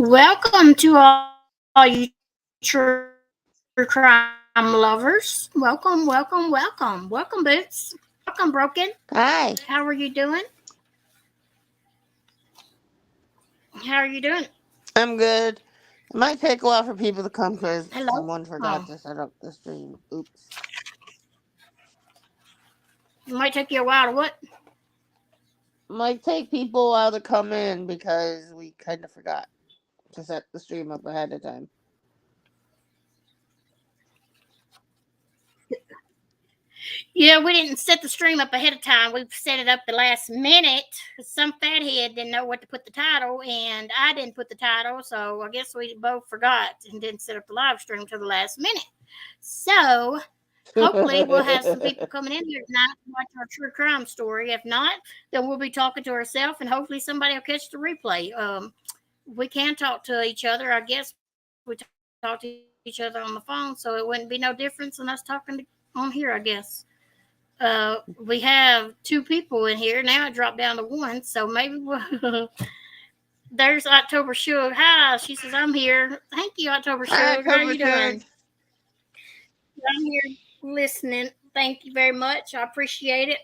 Welcome to all you true crime lovers. Welcome. Welcome, Boots. Welcome, Broken. How are Hi, you doing? How are you doing? I'm good. It might take a while for people to come because Hello? someone forgot Oh, to set up the stream. Oops. it might take you a while to what? Might take people a while to come in because we kind of forgot to set the stream up ahead of time. Yeah, we didn't set the stream up ahead of time. We set it up the last minute. Some fathead didn't know what to put the title, and I didn't put the title, so I guess we both forgot and didn't set up the live stream till the last minute. So hopefully we'll have some people coming in here tonight to watch our true crime story. If not, then we'll be talking to ourselves, and hopefully somebody will catch the replay. We can talk to each other. I guess we talk to each other on the phone, so it wouldn't be no difference in us talking on here. I guess. We have two people in here now. It dropped down to one, so maybe there's October Shug. Hi, she says I'm here. Thank you, October Shug. How are you Hi, doing? Covershug. I'm here listening. Thank you very much. I appreciate it.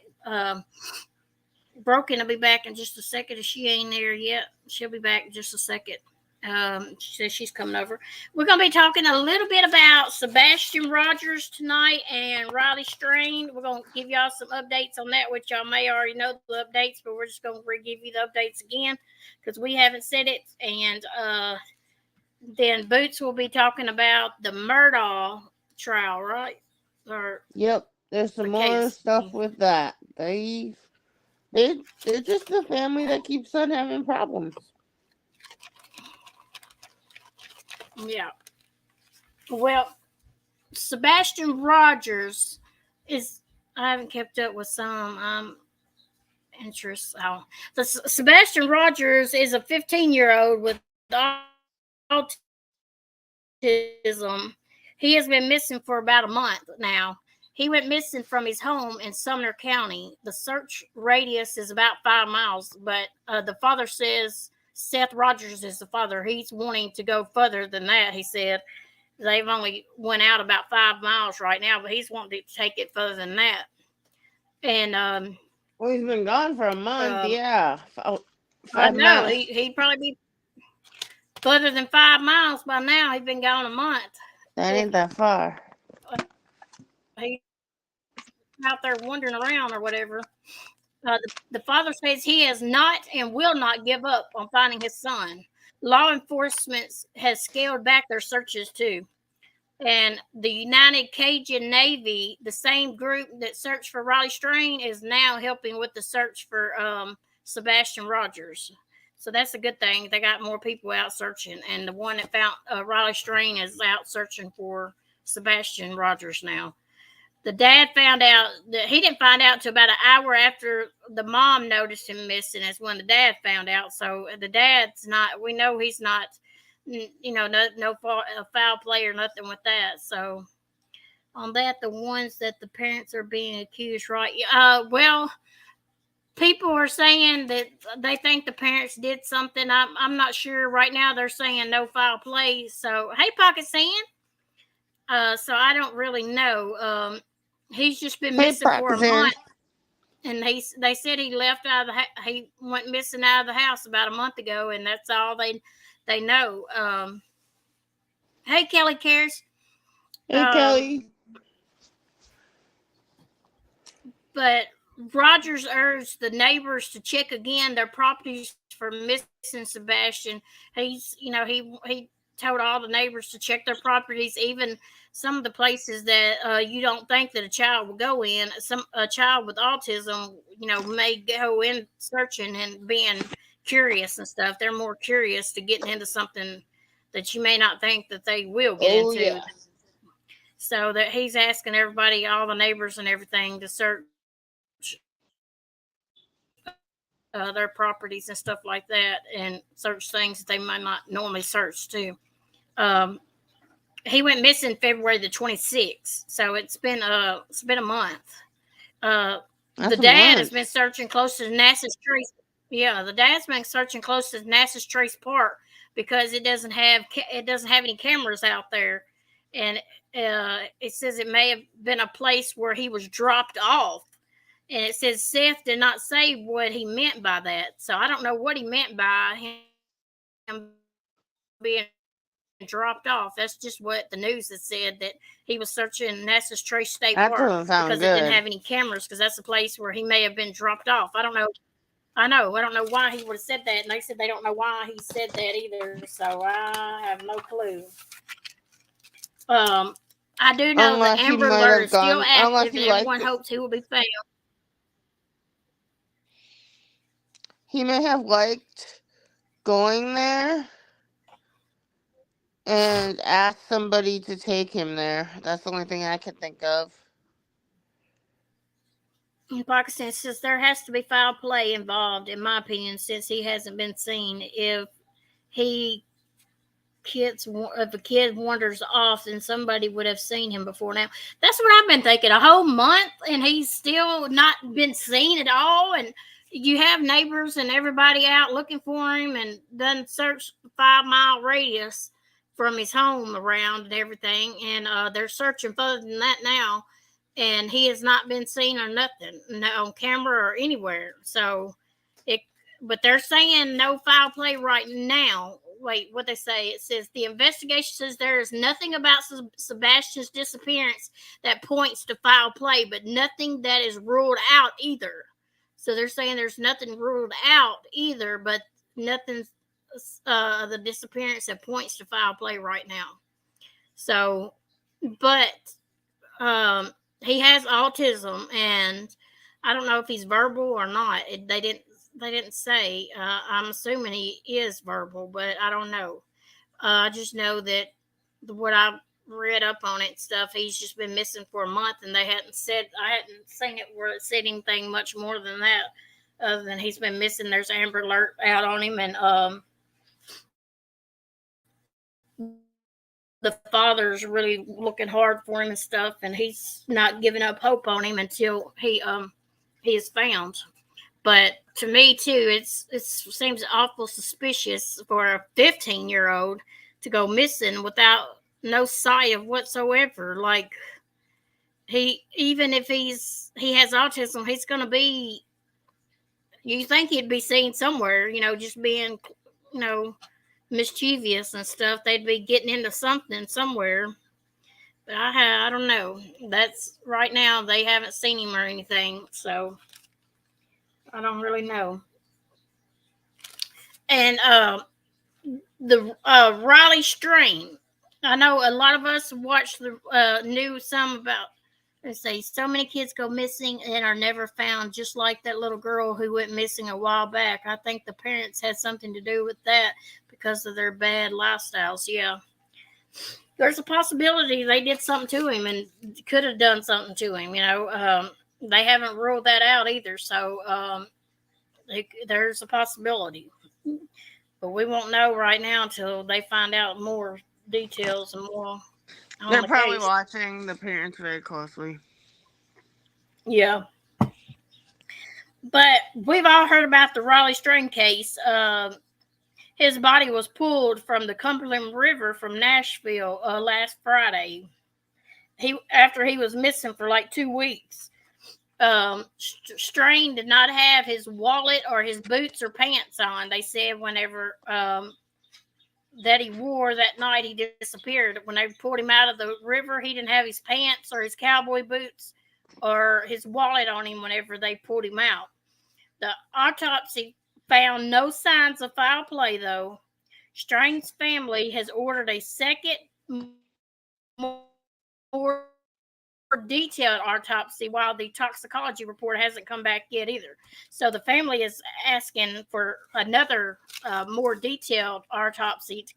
Broken will be back in just a second. If she ain't there yet, she'll be back in just a second. She says she's coming over. We're going to be talking a little bit about Sebastian Rogers tonight and Riley Strain. We're going to give y'all some updates on that, which y'all may already know the updates, but we're just going to give you the updates again because we haven't said it. And then Boots will be talking about the Murdaugh trial, right? Or Yep, there's some the more case. stuff with that. They're just a family that keeps on having problems. Yeah. Well, Sebastian Rogers is. I haven't kept up with some interests. Oh, Sebastian Rogers is a 15-year-old with autism. He has been missing for about a month now. He went missing from his home in Sumner County. The search radius is about 5 miles, but the father says Seth Rogers is the father. He's wanting to go further than that. He said they've only went out about 5 miles right now, but he's wanting to take it further than that. And Well, he's been gone for a month. Yeah, I know 5 miles. he'd probably be further than 5 miles by now. He'd been gone a month. That If ain't that far. he's out there wandering around or whatever. The father says he has not and will not give up on finding his son. Law enforcement has scaled back their searches too. And the United Cajun Navy, the same group that searched for Riley Strain, is now helping with the search for Sebastian Rogers. So that's a good thing. They got more people out searching, and the one that found Riley Strain is out searching for Sebastian Rogers now. The dad found out that he didn't find out until about an hour after the mom noticed him missing. Is when the dad found out. So the dad's not. We know he's not. No foul play or nothing with that. So on that, the ones that the parents are being accused, right? Well, people are saying that they think the parents did something. I'm not sure right now. They're saying no foul play. So hey, Pocket Sand. So I don't really know. He's just been Hey, missing for a practicing. month, and they said he left out of he went missing out of the house about a month ago, and that's all they know. Hey, Kelly Cares. Hey, Um, Kelly. but Rogers urged the neighbors to check again their properties for missing Sebastian. He told all the neighbors to check their properties, even some of the places that you don't think that a child will go in. A child with autism, may go in searching and being curious and stuff. They're more curious to getting into something that you may not think that they will get Oh into. yeah. So that he's asking everybody, all the neighbors and everything, to search their properties and stuff like that, and search things that they might not normally search too. Um, he went missing February the 26th, so it's been a month. The That's a dad has been month. searching close to NASA's Trace. Yeah, the dad's been searching close to NASA's Trace Park because it doesn't have any cameras out there, and it says it may have been a place where he was dropped off. And it says Seth did not say what he meant by that. So I don't know what he meant by him being dropped off. That's just what the news has said, that he was searching Nessus Trace State That Park doesn't sound because good. it didn't have any cameras, because that's a place where he may have been dropped off. I don't know. I don't know why he would have said that. And they said they don't know why he said that either. So I have no clue. I do know Unless the he Amber might Alert have is still gone- unless active, he and everyone liked it. hopes he will be found. He may have liked going there and asked somebody to take him there. That's the only thing I can think of. Pakistan says there has to be foul play involved, in my opinion, since he hasn't been seen. If a kid wanders off, then somebody would have seen him before now. That's what I've been thinking. A whole month and he's still not been seen at all. And you have neighbors and everybody out looking for him, and done search 5-mile radius from his home around and everything. And they're searching further than that now. And he has not been seen or nothing, no, on camera or anywhere. So but they're saying no foul play right now. Wait, what they say? It says the investigation says there is nothing about Sebastian's disappearance that points to foul play, but nothing that is ruled out either. So they're saying there's nothing ruled out either, but nothing the disappearance that points to foul play right now. So, but he has autism, and I don't know if he's verbal or not. They didn't say. I'm assuming he is verbal, but I don't know. I just know that what I read up on it and stuff, he's just been missing for a month, and I hadn't seen it where it said anything much more than that, other than he's been missing. There's Amber Alert out on him, and the father's really looking hard for him and stuff, and he's not giving up hope on him until he is found. But to me too, it seems awful suspicious for a 15-year-old to go missing without no sight of whatsoever. Like, even if he has autism, he's going to be. You think he'd be seen somewhere, just being, mischievous and stuff. They'd be getting into something somewhere. But I don't know. That's right now, they haven't seen him or anything, so I don't really know. And the Raleigh strain. I know a lot of us watch the news some about. They say so many kids go missing and are never found, just like that little girl who went missing a while back. I think the parents had something to do with that because of their bad lifestyles. Yeah. There's a possibility they did something to him and could have done something to him. They haven't ruled that out either. So there's a possibility. But we won't know right now until they find out more details and more on They're the probably case. watching the parents very closely. Yeah. But we've all heard about the Raleigh strain case. His body was pulled from the Cumberland River from Nashville last Friday. After he was missing for like 2 weeks. Strain did not have his wallet or his boots or pants on. They said whenever that he wore that night, he disappeared. When they pulled him out of the river, he didn't have his pants or his cowboy boots or his wallet on him whenever they pulled him out. The autopsy found no signs of foul play, though. Strain's family has ordered a second, more detailed autopsy, while the toxicology report hasn't come back yet either. So the family is asking for another more detailed autopsy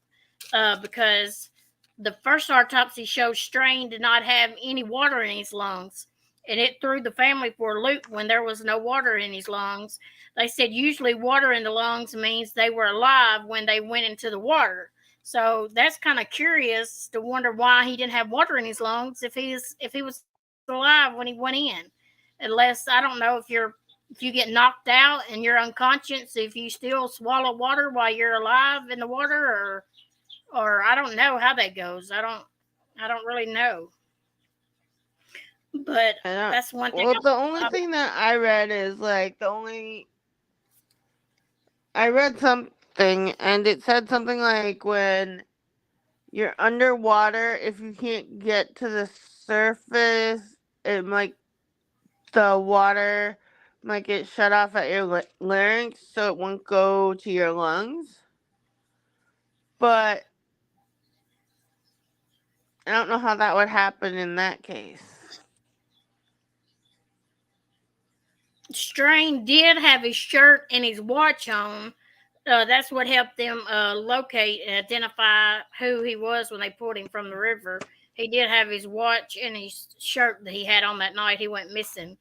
because the first autopsy showed Strain did not have any water in his lungs, and it threw the family for a loop when there was no water in his lungs. They said usually water in the lungs means they were alive when they went into the water. So that's kind of curious to wonder why he didn't have water in his lungs if he was alive when he went in. Unless, I don't know if you're if you get knocked out and you're unconscious, if you still swallow water while you're alive in the water, or I don't know how that goes. I don't really know. But that's one thing. Well, the only thing that I read is like I read something and it said something like when you're underwater, if you can't get to the surface, it might the water might get shut off at your larynx, so it won't go to your lungs. But I don't know how that would happen in that case. Strain did have his shirt and his watch on. That's what helped them locate and identify who he was when they pulled him from the river. He did have his watch and his shirt that he had on that night he went missing.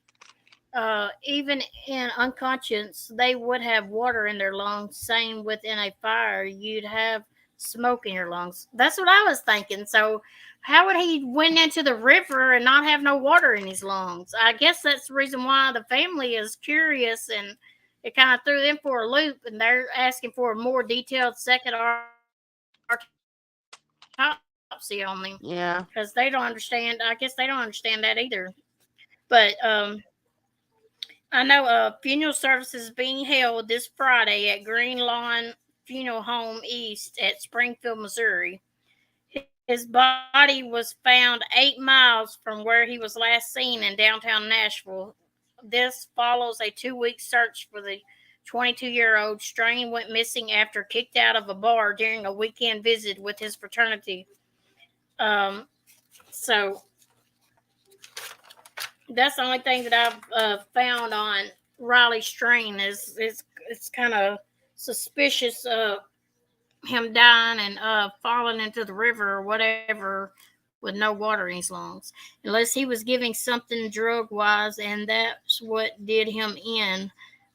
Even in unconscious, they would have water in their lungs. Same within a fire, you'd have smoke in your lungs. That's what I was thinking. So, how would he went into the river and not have no water in his lungs? I guess that's the reason why the family is curious, and it kind of threw them for a loop, and they're asking for a more detailed second autopsy on him. Yeah, because they don't understand. I guess they don't understand that either. But I know funeral services being held this Friday at Green Lawn Funeral Home East at Springfield, Missouri. His body was found 8 miles from where he was last seen in downtown Nashville. This follows a 2-week search for the 22-year-old. Strain went missing after kicked out of a bar during a weekend visit with his fraternity. So that's the only thing that I've found on Riley Strain is it's kind of suspicious of him dying and falling into the river or whatever with no water in his lungs, unless he was giving something drug wise and that's what did him in.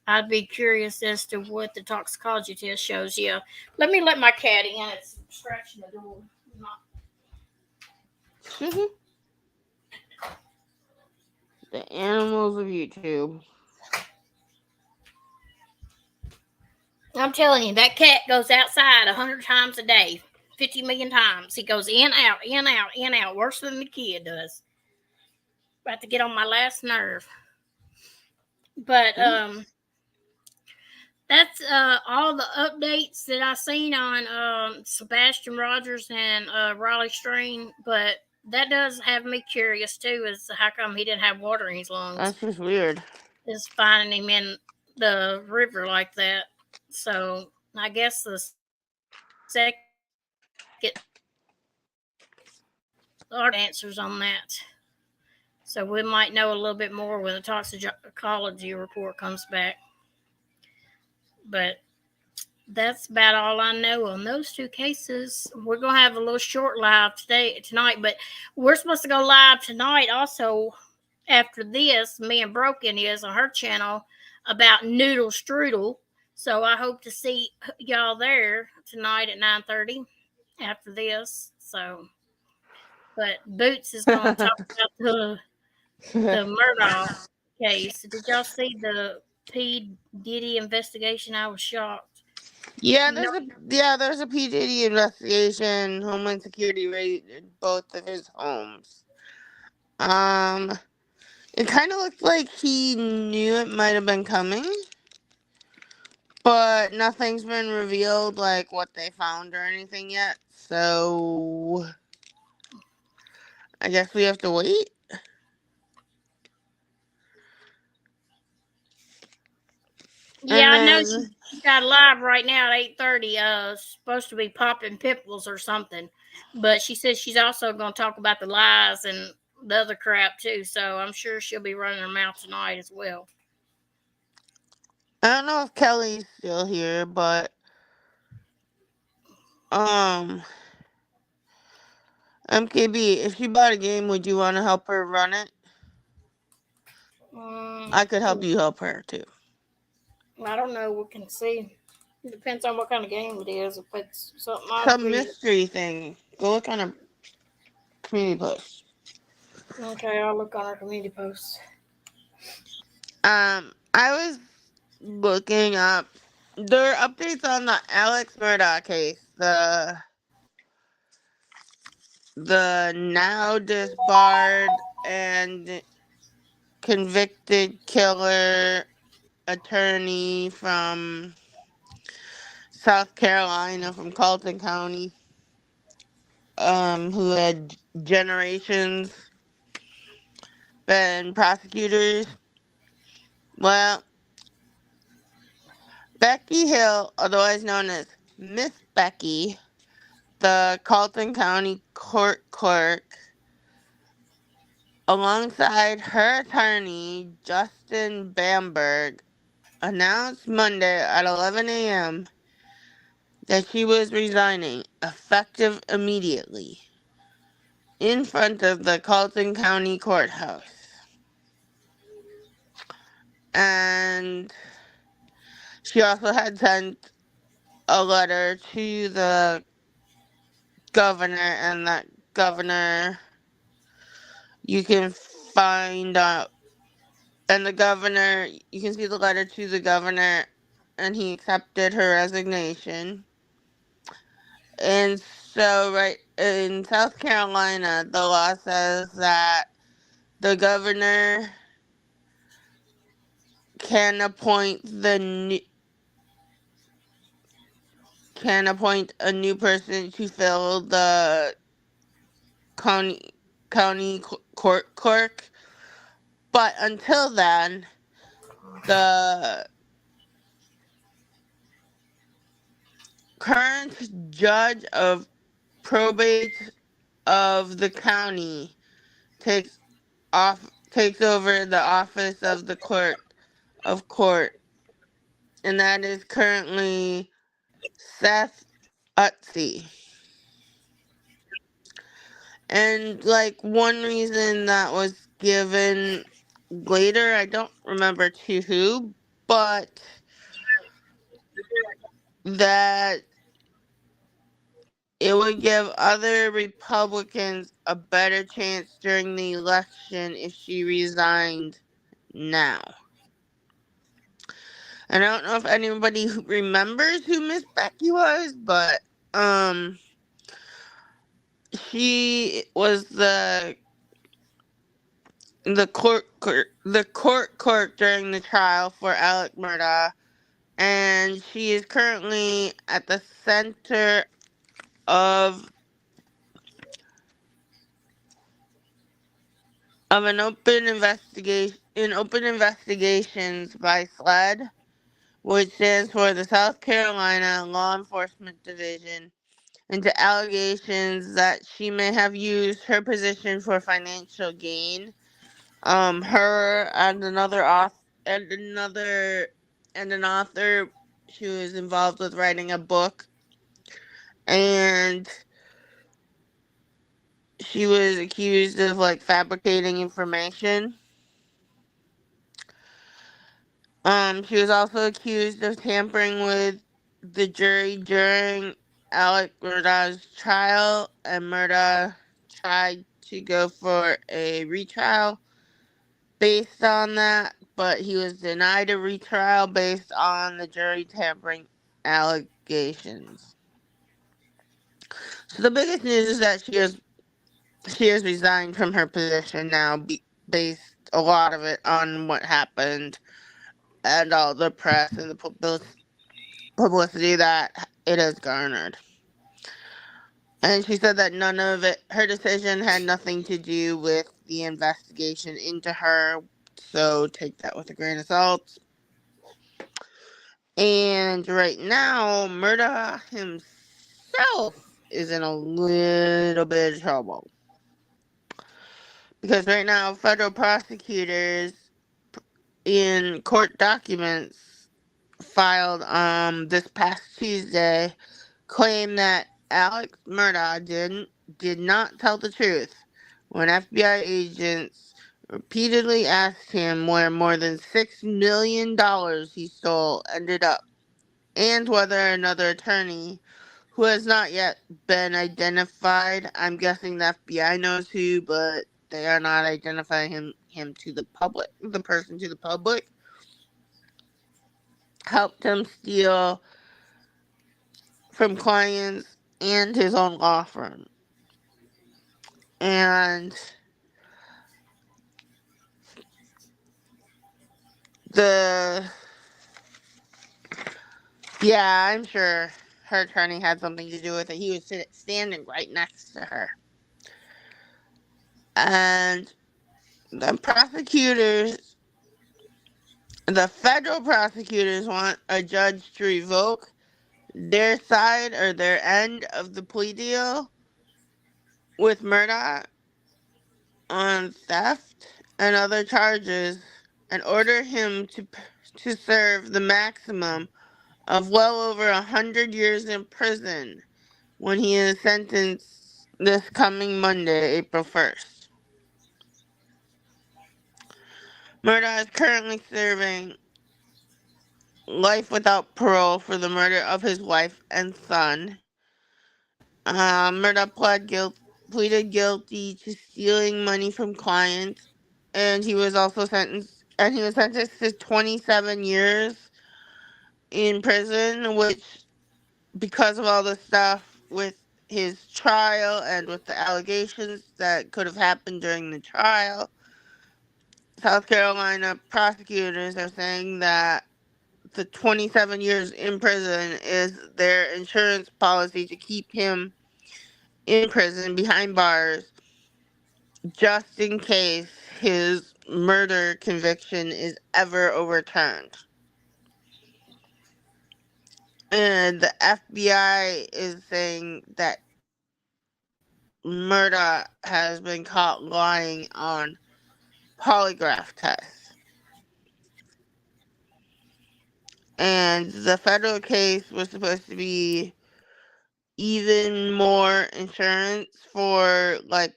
I'd be curious as to what the toxicology test shows. Yeah, let me let my cat in. It's scratching the door. the animals of YouTube. I'm telling you, that cat goes outside 100 times a day, 50 million times. He goes in, out, in, out, in, out, worse than the kid does. About to get on my last nerve. But that's all the updates that I seen on Sebastian Rogers and Riley Strain. But that does have me curious too, as to how come he didn't have water in his lungs. That's just weird. Just finding him in the river like that. So I guess the second answers on that. So we might know a little bit more when the toxicology report comes back. But that's about all I know on those two cases. We're gonna have a little short live tonight, but we're supposed to go live tonight also after this. Me and Broken is on her channel about noodle strudel. So I hope to see y'all there tonight at 9:30 after this. So, but Boots is going to talk about the Murdaugh case. Did y'all see the P. Diddy investigation? I was shocked. Yeah, there's a P. Diddy investigation. Homeland Security raided both of his homes. It kind of looked like he knew it might have been coming, but nothing's been revealed, like what they found or anything yet. So I guess we have to wait. Yeah, I know she got live right now at 8:30. Supposed to be popping pimples or something, but she says she's also going to talk about the lies and the other crap too. So I'm sure she'll be running her mouth tonight as well. I don't know if Kelly's still here, but MKB, if she bought a game, would you want to help her run it? I could help you help her too. I don't know. We can see. It depends on what kind of game it is. If it's something some mystery thing, go look on her community post. Okay, I'll look on our community post. I I was looking up. There are updates on the Alex Murdaugh case. The now disbarred and convicted killer attorney from South Carolina, from Colton County, who had generations been prosecutors. Well, Becky Hill, otherwise known as Miss Becky, the Colton County court clerk, alongside her attorney, Justin Bamberg, announced Monday at 11 a.m. that she was resigning, effective immediately, in front of the Colton County Courthouse. And she also had sent a letter to the governor, and that governor you can find out. And the governor, you can see the letter to the governor, and he accepted her resignation. And so, right in South Carolina, the law says that the governor can appoint a new person to fill the county court clerk. But until then, the current judge of probate of the county takes over the office of the clerk of court, and that is currently Seth Utsi. And like one reason that was given later, I don't remember to who, but that it would give other Republicans a better chance during the election if she resigned now. And I don't know if anybody who remembers who Miss Becky was, but she was the court clerk during the trial for Alex Murdaugh, and she is currently at the center of an open investigations by SLED, which stands for the South Carolina Law Enforcement Division, into allegations that she may have used her position for financial gain. Her and another author and an author who is involved with writing a book, and she was accused of like fabricating information. She was also accused of tampering with the jury during Alex Murdaugh's trial, and Murdaugh tried to go for a retrial based on that, but he was denied a retrial based on the jury tampering allegations. So the biggest news is that she has resigned from her position now, based a lot of it on what happened and all the press and the publicity that it has garnered. And she said that none of it, her decision had nothing to do with the investigation into her, so take that with a grain of salt. And right now, Murdaugh himself is in a little bit of trouble. Because right now, federal prosecutors in court documents filed this past Tuesday claim that Alex Murdaugh did not tell the truth when FBI agents repeatedly asked him where more than $6 million he stole ended up, and whether another attorney who has not yet been identified, I'm guessing the FBI knows who, but they are not identifying him to the public, the person to the public, helped him steal from clients and his own law firm. And I'm sure her attorney had something to do with it. He was standing right next to her. And the federal prosecutors want a judge to revoke their side or their end of the plea deal with Murdaugh on theft and other charges and order him to serve the maximum of well over 100 years in prison when he is sentenced this coming Monday, April 1st. Murdaugh is currently serving life without parole for the murder of his wife and son. Murdaugh pleaded guilty to stealing money from clients, and he was sentenced to 27 years in prison, which, because of all the stuff with his trial and with the allegations that could have happened during the trial, South Carolina prosecutors are saying that the 27 years in prison is their insurance policy to keep him in prison behind bars just in case his murder conviction is ever overturned. And the FBI is saying that Murdaugh has been caught lying on polygraph tests. And the federal case was supposed to be even more insurance for, like,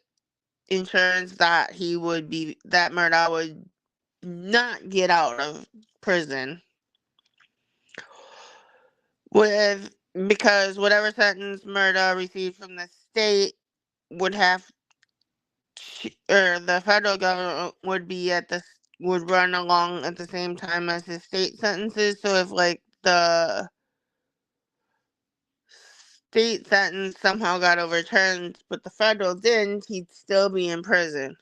insurance that Murdaugh would not get out of prison because whatever sentence Murdaugh received from the state would the federal government would run along at the same time as his state sentences. So if, like, the state sentence somehow got overturned but the federal didn't, he'd still be in prison.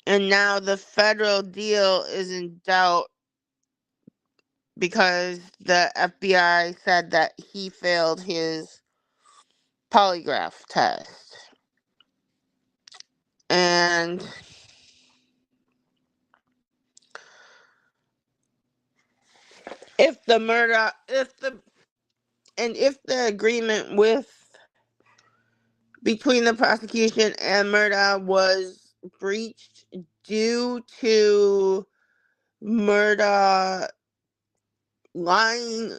And now the federal deal is in doubt because the FBI said that he failed his polygraph test. And if the agreement between the prosecution and Murdaugh was breached due to Murdaugh lying,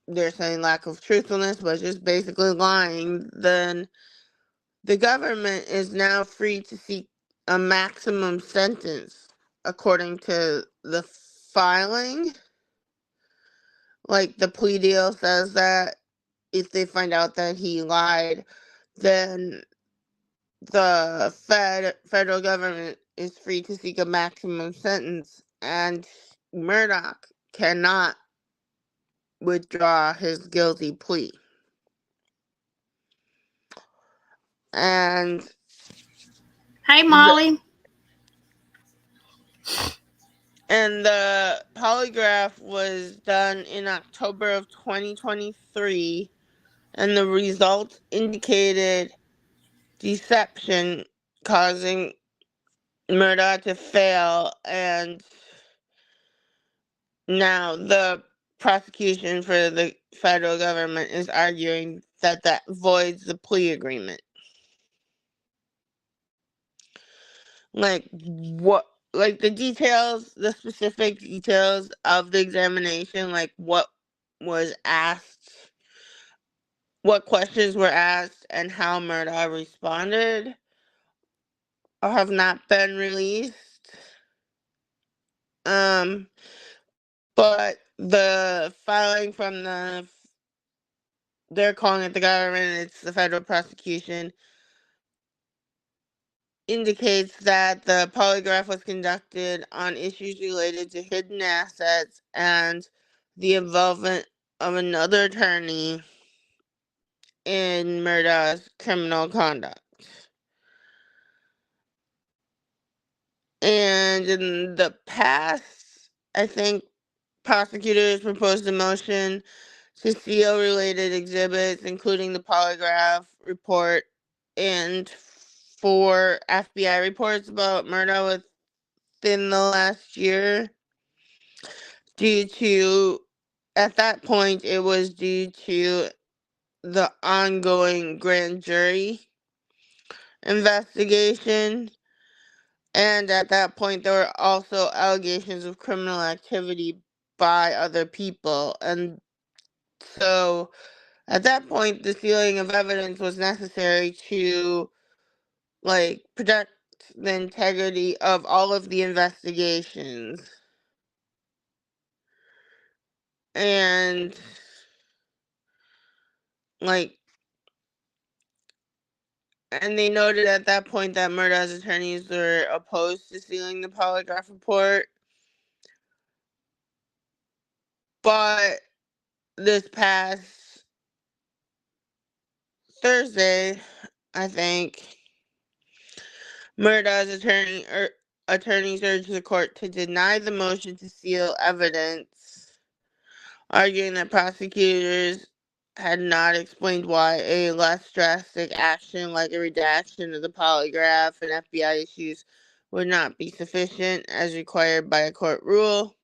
they're saying lack of truthfulness, but just basically lying, then the government is now free to seek a maximum sentence according to the filing. Like, the plea deal says that if they find out that he lied, then the federal government is free to seek a maximum sentence, and Murdaugh cannot withdraw his guilty plea. And hey, Molly. The polygraph was done in October of 2023, and the results indicated deception, causing Murdaugh to fail. And now the prosecution for the federal government is arguing that voids the plea agreement. The specific details of the examination, like what was asked, what questions were asked, and how Murdaugh responded, have not been released. But the filing from they're calling it the government, it's the federal prosecution, indicates that the polygraph was conducted on issues related to hidden assets and the involvement of another attorney in Murdaugh's criminal conduct. And in the past, I think prosecutors proposed a motion to seal related exhibits, including the polygraph report and 4 FBI reports about Murdaugh within the last year, due to, at that point, it was due to the ongoing grand jury investigation. And at that point, there were also allegations of criminal activity by other people. And so at that point, the sealing of evidence was necessary to, like, protect the integrity of all of the investigations. And, like, and they noted at that point that Murdaugh's attorneys were opposed to sealing the polygraph report. But this past Thursday, I think, Murdaugh's attorneys urged the court to deny the motion to seal evidence, arguing that prosecutors had not explained why a less drastic action like a redaction of the polygraph and FBI issues would not be sufficient as required by a court rule.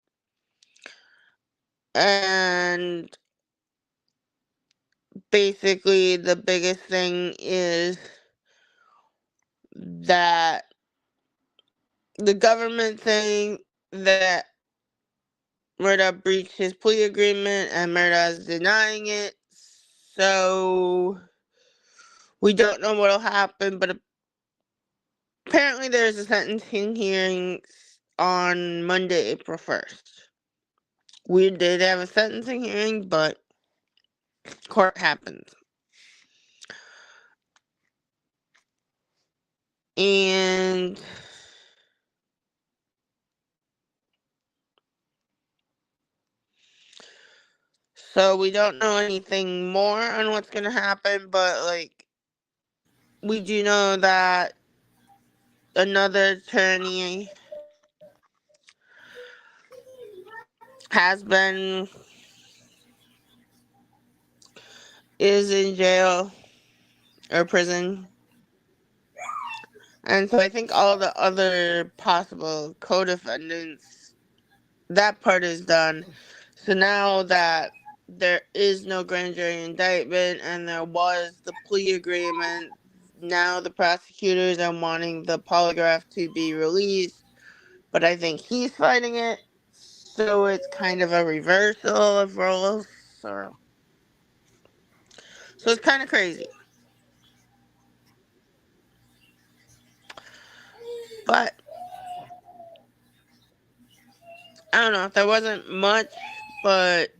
And basically, the biggest thing is that the government saying that Murdaugh breached his plea agreement and Murdaugh's denying it. So we don't know what'll happen, but apparently there's a sentencing hearing on Monday, April 1st. We did have a sentencing hearing, but court happens. And so we don't know anything more on what's going to happen, but, like, we do know that another attorney is in jail or prison. And so I think all the other possible co-defendants, that part is done. So now that there is no grand jury indictment and there was the plea agreement, now the prosecutors are wanting the polygraph to be released, but I think he's fighting it. So it's kind of a reversal of roles. So it's kind of crazy. But I don't know, there wasn't much, but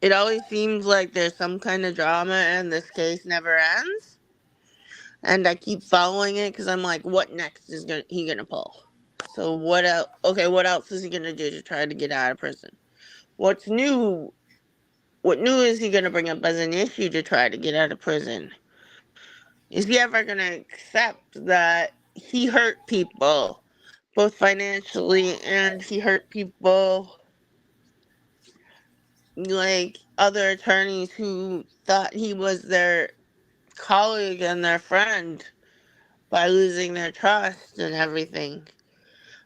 it always seems like there's some kind of drama and this case never ends. And I keep following it because I'm like, what next is he gonna pull? So what else? Okay, what else is he gonna do to try to get out of prison? What's new? What new is he gonna bring up as an issue to try to get out of prison? Is he ever gonna accept that he hurt people, both financially and he hurt people, like other attorneys who thought he was their colleague and their friend, by losing their trust and everything?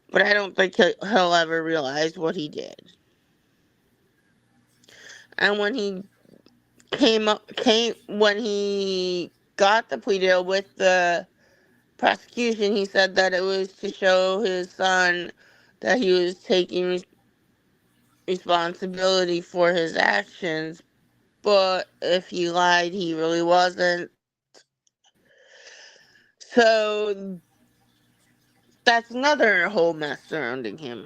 But I don't think he'll ever realize what he did. And when he when he got the plea deal with the prosecution, he said that it was to show his son that he was taking responsibility for his actions. But if he lied, he really wasn't. So that's another whole mess surrounding him.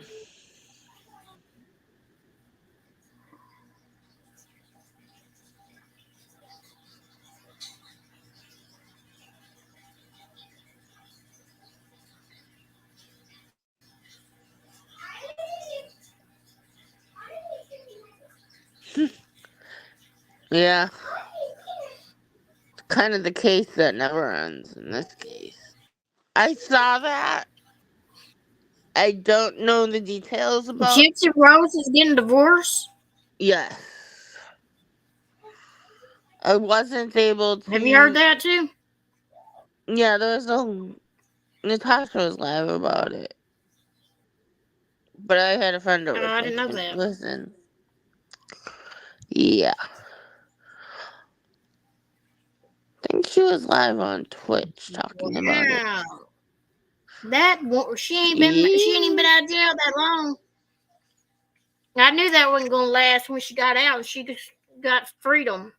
Yeah. Kind of the case that never ends in this case. I saw that. I don't know the details about. Gypsy Rose is getting divorced. Yes. I wasn't able Have you heard to. that too? Yeah, there was a. Natasha was live about it. But I had a friend Oh, over I so I didn't know couldn't that. listen. Yeah. I think she was live on Twitch talking about it. Wow. She ain't even been She. out of jail that long. I knew that wasn't gonna last when she got out. She just got freedom.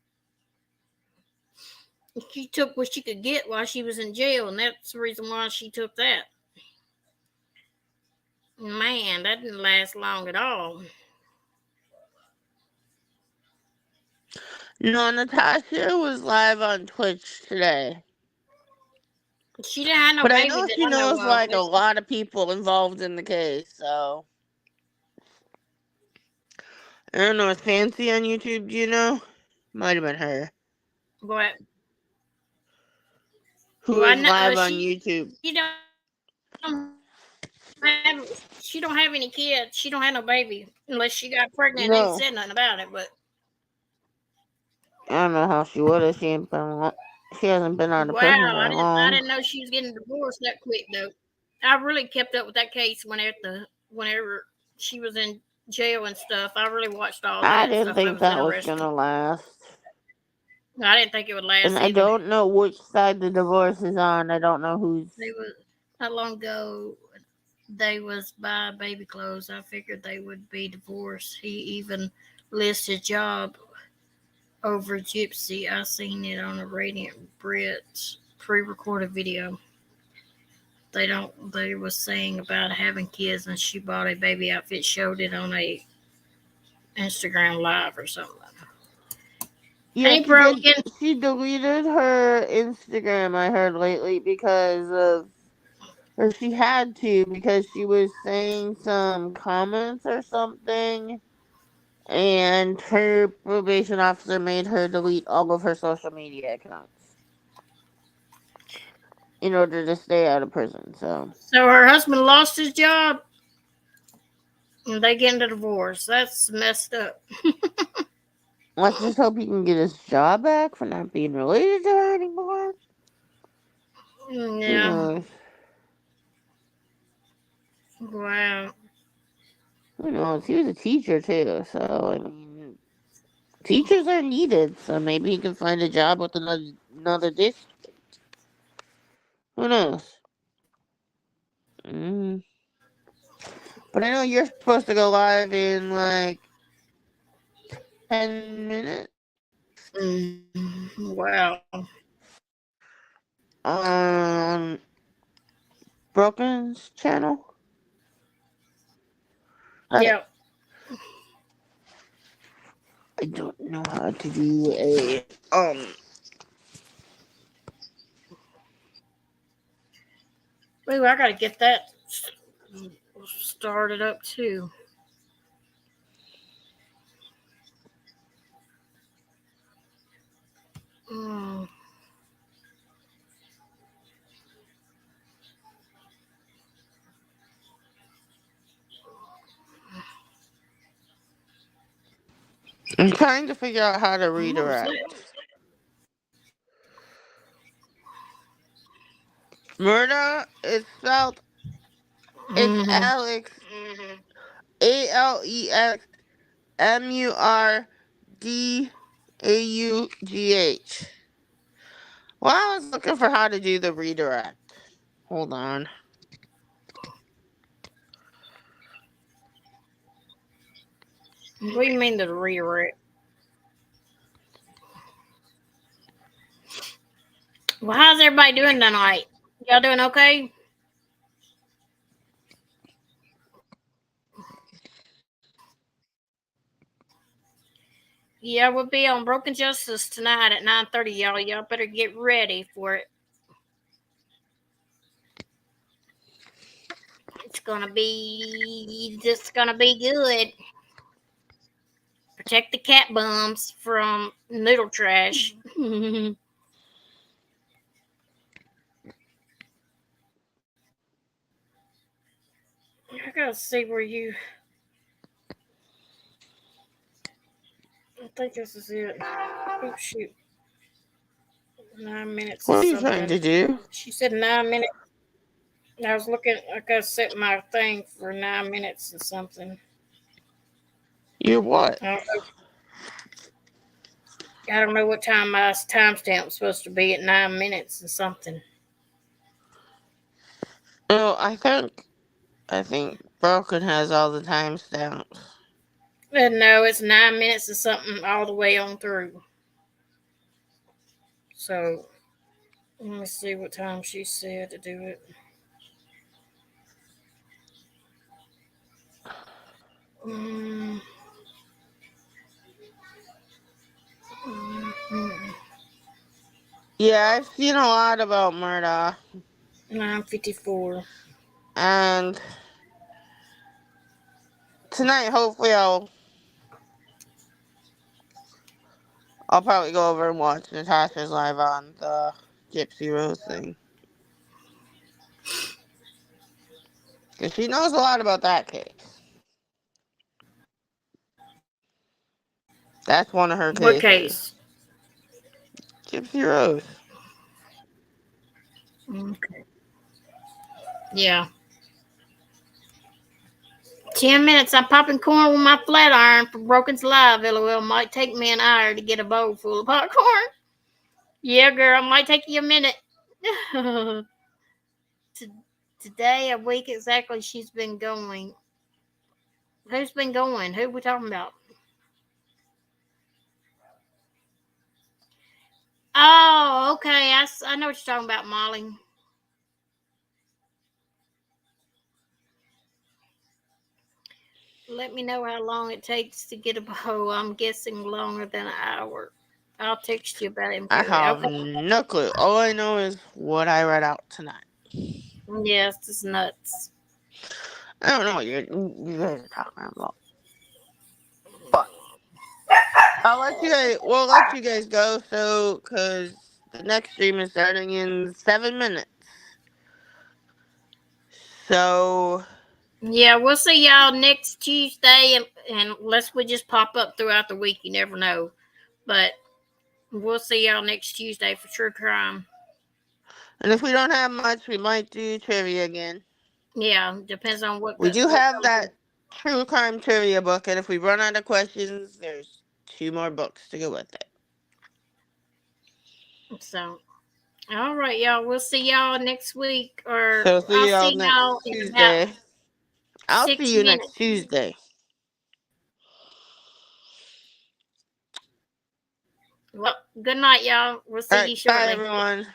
She took what she could get while she was in jail, and that's the reason why she took that. Man, that didn't last long at all. No, Natasha was live on Twitch today. She didn't have no But I baby know that she I know knows of. like a lot of people involved in the case, so. I don't know, is Fancy on YouTube, do you know? Might have been her. But Who well, is live on YouTube. she don't have she don't have any kids. She don't have no baby unless she got pregnant and ain't No. said nothing about it. But I don't know how she would if she ain't been. She hasn't been out of prison wow, very I long. didn't know she was getting divorced that quick though. I really kept up with that case whenever she was in jail and stuff. I really watched all I that didn't stuff. That think was that was interesting. gonna last. I didn't think it would And last I either. don't know which side the divorce is on. I don't know who's. They was not long ago. They was buy baby clothes. I figured they would be divorced. He even lists his job over Gypsy. I seen it on a Radiant Brit's pre-recorded video. They was saying about having kids and she bought a baby outfit, showed it on a Instagram live or something. Yeah, Hey Broken. she deleted her Instagram, I heard lately, because of. Or she had to because she was saying some comments or something. And her probation officer made her delete all of her social media accounts in order to stay out of prison. So So her husband lost his job and they get into divorce. That's messed up. let's just hope he can get his job back for not being related to her anymore. Who Yeah. knows? Wow. Who knows? He was a teacher too, so I mean, teachers are needed. So maybe he can find a job with another district. Who knows? Mm. But I know you're supposed to go live in like 10 minutes Wow. on Broken's channel. Yeah. I don't know how to do a Ooh, I gotta get that started up too. Mm. I'm trying to figure out how to What was redirect. that? Murda is spelled. It's Alex. ALEXMURDAUGH. Well, I was looking for how to do the redirect. Hold on. What do you mean the redirect? Well, how's everybody doing tonight? Y'all doing okay? Yeah, we'll be on Broken Justice tonight at 9:30, y'all. Y'all better get ready for it. It's gonna be good. Check the cat bums from Noodle Trash. I gotta see where you. I think this is it. Oh shoot. 9 minutes. What are you trying to do? She said 9 minutes. I was looking. I gotta set my thing for 9 minutes and something. You what? I don't know what time my timestamp was supposed to be at 9 minutes and something. No, I think Broken has all the timestamps. No, it's 9 minutes and something all the way on through. So let me see what time she said to do it. Yeah, I've seen a lot about Murda. 9:54. And tonight, hopefully, I'll probably go over and watch Natasha's live on the Gypsy Rose thing. Because she knows a lot about that case. That's one of her cases. What case? Gypsy Rose. Okay. Yeah. 10 minutes. I'm popping corn with my flat iron for Broken's Live. LOL. Might take me an hour to get a bowl full of popcorn. Yeah, girl. Might take you a minute. Today, a week exactly, she's been going. Who's been going? Who are we talking about? Oh, okay. I know what you're talking about, Molly. Let me know how long it takes to get a bowl. I'm guessing longer than an hour. I'll text you about it. I have no clue. All I know is what I read out tonight. Yes, it's nuts. I don't know what you guys are talking about. But we'll let you guys go, because the next stream is starting in 7 minutes. So yeah, we'll see y'all next Tuesday, and unless we just pop up throughout the week, you never know. But we'll see y'all next Tuesday for True Crime. And if we don't have much, we might do trivia again. Yeah, depends on what. We do have that True Crime trivia book, and if we run out of questions, there's 2 more books to go with it. So, all right, y'all. We'll see y'all next week, or So see I'll y'all see next y'all Tuesday. I'll 6 see you minutes. next Tuesday. Well, good night, y'all. We'll see you shortly. Bye, everyone.